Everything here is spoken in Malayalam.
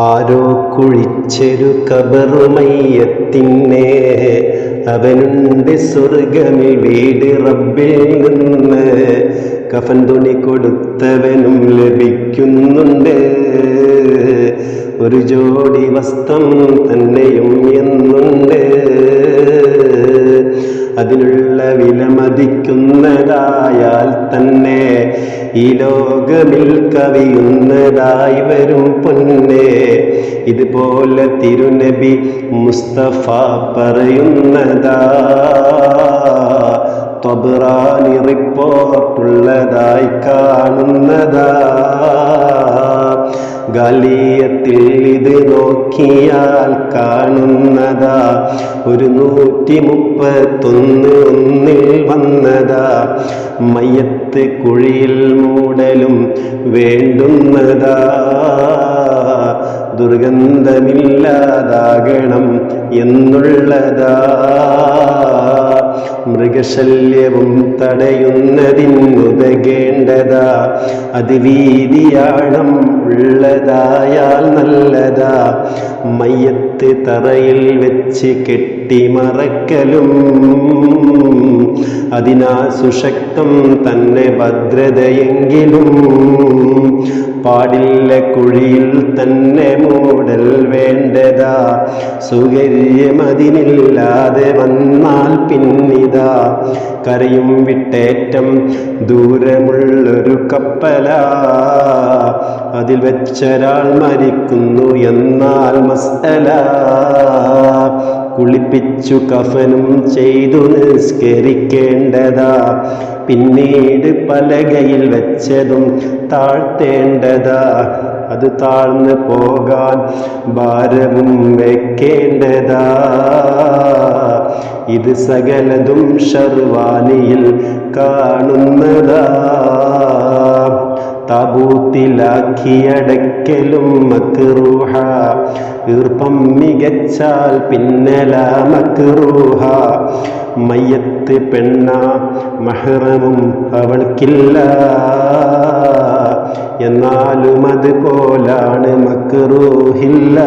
ആരോ കുഴിച്ചൊരു കബറുമയ്യത്തിനെ, അവനുണ്ട് സ്വർഗമിൽ വീട് റബ്ബിൽ നിന്ന്. കഫൻ തുണി കൊടുത്തവനും ലഭിക്കുന്നുണ്ട് ഒരു ജോഡി വസ്ത്രം തന്നെയും എന്നുണ്ട്. അതിനുള്ള വിലമതിക്കുന്നതായാൽ തന്നെ ഈ ലോകമിൽ കവിയുന്നതായി വരും പൊന്നെ. ഇതുപോലെ തിരുനബി മുസ്തഫ പറയുന്നതാ, ത്വബ്റാനി റിപ്പോർട്ടുള്ളതായി കാണുന്നതാ. ഗാലിയത്തിൽ ഇത് നോക്കിയാൽ കാണുന്നതാ, 131 വന്നതാ. മയ്യത്ത് കുഴിയിൽ മൂടലും വേണ്ടുന്നതാ, ദുർഗന്ധമില്ലാതാകണം എന്നുള്ളതാ. മൃഗശല്യവും തടയുന്നതിനുതകേണ്ടതാ, അത് വീതിയാഴം ഉള്ളതായാൽ നല്ലതാ. മയ്യത്ത് തറയിൽ വെച്ച് കെട്ടിമറക്കലും അതിനാ സുശക്തം തന്നെ ഭദ്രതയെങ്കിലും പാടില്ല കുഴിയിൽ തന്നെ മൂടൽ വേണ്ടതാ. സുകര്യമതിനില്ലാതെ വന്നാൽ പിന്നിതാ കരയും വിട്ടേറ്റം ദൂരമുള്ളൊരു കപ്പലാ. അതിൽ വെച്ചൊരാൾ മരിക്കുന്നു എന്നാൽ മസ്അല. കുളിപ്പിച്ചു കഫനും ചെയ്തു നിസ്കരിക്കേണ്ടതാ, പിന്നീട് പലകയിൽ വെച്ചതും താഴ്ത്തേണ്ടതാ. അത് താഴ്ന്നു പോകാൻ ഭാരവും വെക്കേണ്ടതാ. ഇത് സകലതും ഷർവാനിയിൽ കാണുന്നതാ. താബൂത്തിലാക്കിയടക്കലും മക്റൂഹ, ഈർപ്പം മികച്ചാൽ പിന്നലാ മക്റൂഹ. മയ്യത്ത് പെണ്ണ മഹ്റമും അവൾക്കില്ല, എന്നാലും അതുപോലാണ് മക്റൂഹില്ല.